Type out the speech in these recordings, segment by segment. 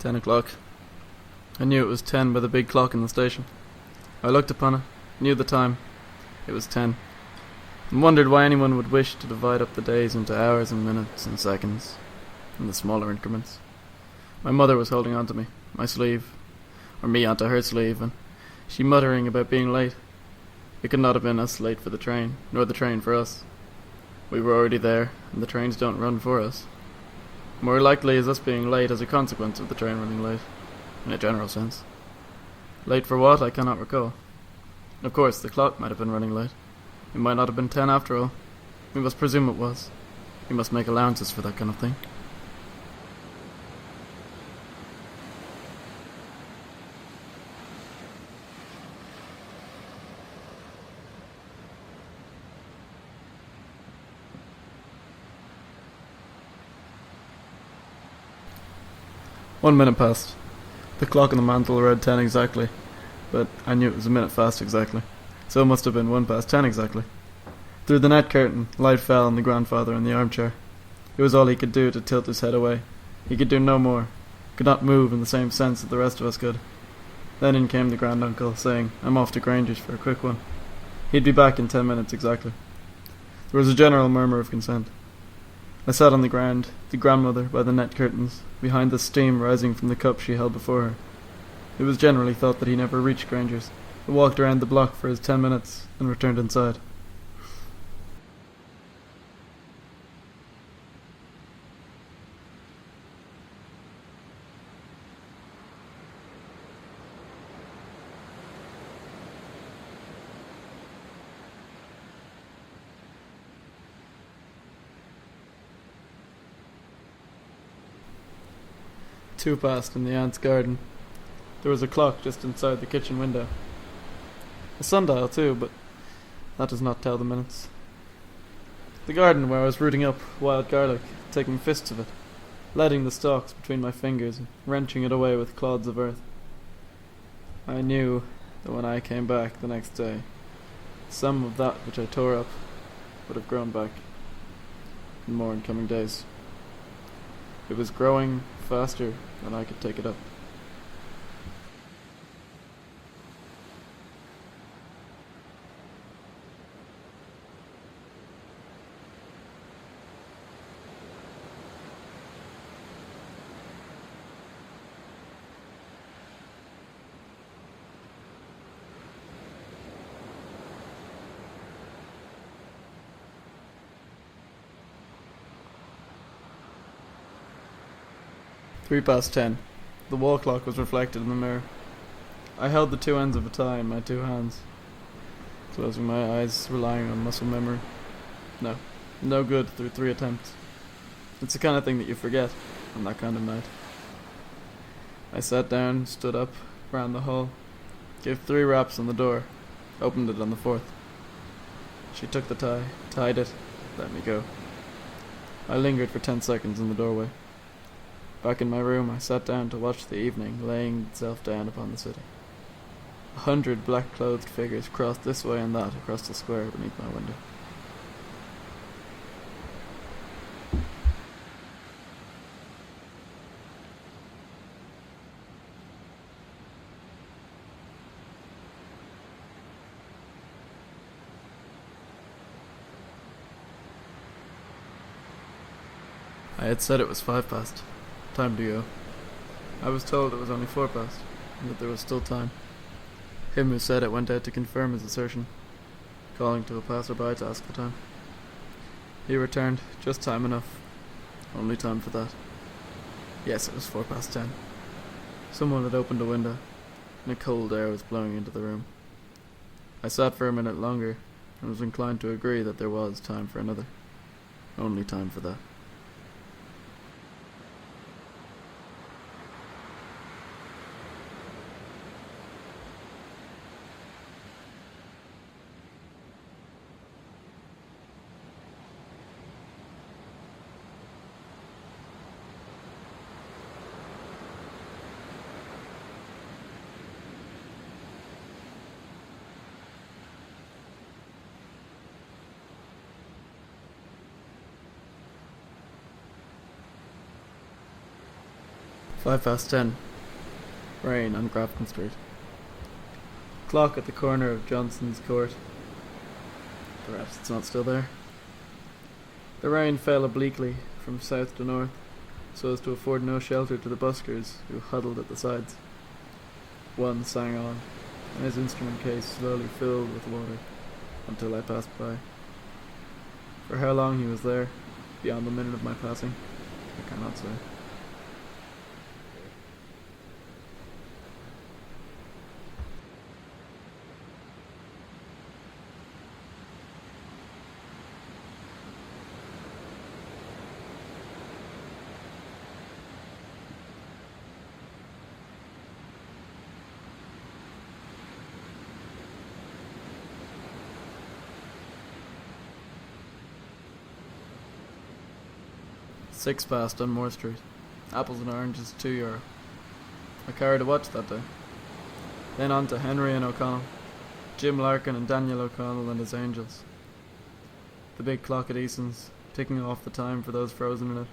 10 o'clock. I knew it was 10 by the big clock in the station. I looked upon it, knew the time. It was 10, and wondered why anyone would wish to divide up the days into hours and minutes and seconds, in the smaller increments. My mother was holding on to me, my sleeve, or me onto her sleeve, and she muttering about being late. It could not have been us late for the train, nor the train for us. We were already there, and the trains don't run for us. More likely is us being late as a consequence of the train running late, in a general sense. Late for what, I cannot recall. Of course, the clock might have been running late. It might not have been 10 after all. We must presume it was. We must make allowances for that kind of thing. One minute passed. The clock on the mantel read 10 exactly, but I knew it was a minute fast exactly, so it must have been 10 exactly. Through the net curtain, light fell on the grandfather in the armchair. It was all he could do to tilt his head away. He could do no more, could not move in the same sense that the rest of us could. Then in came the granduncle, saying, "I'm off to Granger's for a quick one." He'd be back in 10 minutes exactly. There was a general murmur of consent. I sat on the ground, the grandmother by the net curtains, behind the steam rising from the cup she held before her. It was generally thought that he never reached Granger's, but walked around the block for his 10 minutes and returned inside. Two passed in the aunt's garden. There was a clock just inside the kitchen window. A sundial too, but that does not tell the minutes. The garden where I was rooting up wild garlic, taking fists of it, letting the stalks between my fingers and wrenching it away with clods of earth. I knew that when I came back the next day, some of that which I tore up would have grown back, and more in coming days. It was growing faster than I could take it up. Three past 10. The wall clock was reflected in the mirror. I held the two ends of a tie in my two hands, closing my eyes, relying on muscle memory. No good through 3 attempts. It's the kind of thing that you forget on that kind of night. I sat down, stood up, ran the hall, gave 3 raps on the door, opened it on the 4th. She took the tie, tied it, let me go. I lingered for 10 seconds in the doorway. Back in my room, I sat down to watch the evening laying itself down upon the city. 100 black-clothed figures crossed this way and that across the square beneath my window. I had said it was 5 past. Time to go. I was told it was only 4 past, and that there was still time. Him who said it went out to confirm his assertion, calling to a passer-by to ask for time. He returned, just time enough. Only time for that. Yes, it was 4 past 10. Someone had opened a window, and a cold air was blowing into the room. I sat for a minute longer, and was inclined to agree that there was time for another. Only time for that. 10. Rain on Grafton Street. Clock at the corner of Johnson's Court. Perhaps it's not still there. The rain fell obliquely from south to north, so as to afford no shelter to the buskers who huddled at the sides. One sang on, and his instrument case slowly filled with water, until I passed by. For how long he was there, beyond the minute of my passing, I cannot say. Six past on Moore Street. Apples and oranges, €2. I carried a watch that day. Then on to Henry and O'Connell, Jim Larkin and Daniel O'Connell and his angels. The big clock at Eason's, ticking off the time for those frozen in it.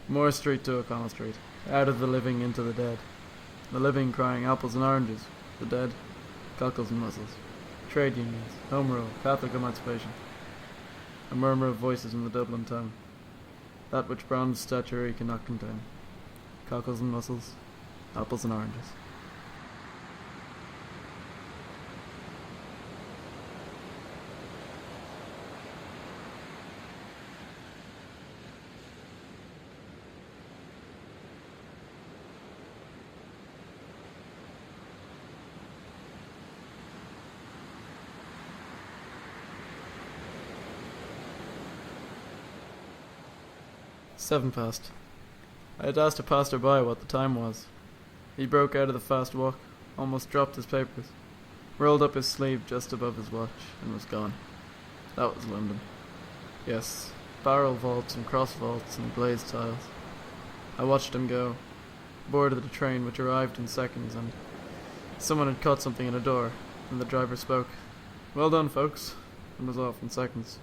Moore Street to O'Connell Street, out of the living into the dead. The living crying apples and oranges, the dead, cockles and mussels. Trade unions, home rule, Catholic emancipation. A murmur of voices in the Dublin tongue. That which bronze statuary cannot contain. Cockles and mussels, apples and oranges. Seven past. I had asked a passer-by what the time was. He broke out of the fast walk, almost dropped his papers, rolled up his sleeve just above his watch, and was gone. That was London. Yes, barrel vaults and cross vaults and glazed tiles. I watched him go, boarded the train which arrived in seconds, and someone had caught something in a door, and the driver spoke. "Well done, folks," and was off in seconds.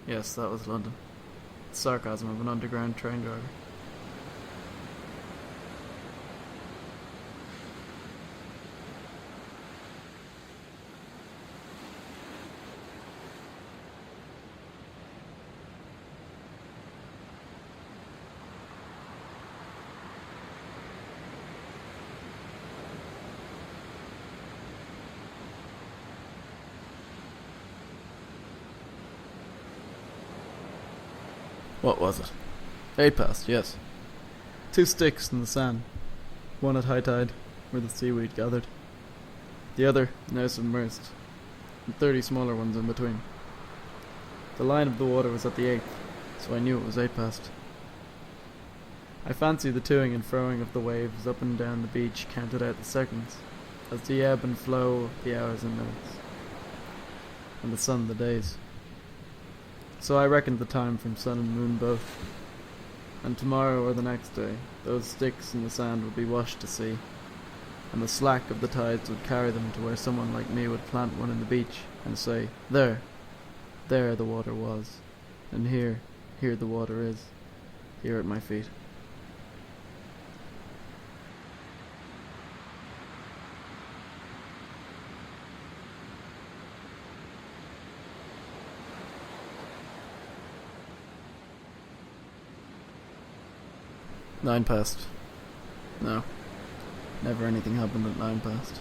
Yes, that was London. The sarcasm of an underground train driver. What was it? 8 past, yes. 2 sticks in the sand. One at high tide, where the seaweed gathered. The other now submerged, and 30 smaller ones in between. The line of the water was at the 8th, so I knew it was 8 past. I fancy the toing and froing of the waves up and down the beach counted out the seconds, as the ebb and flow of the hours and minutes, and the sun the days. So I reckoned the time from sun and moon both, and tomorrow or the next day those sticks in the sand would be washed to sea, and the slack of the tides would carry them to where someone like me would plant one in the beach and say, there the water was, and here the water is, here at my feet. Nine past. No. Never anything happened at 9 past.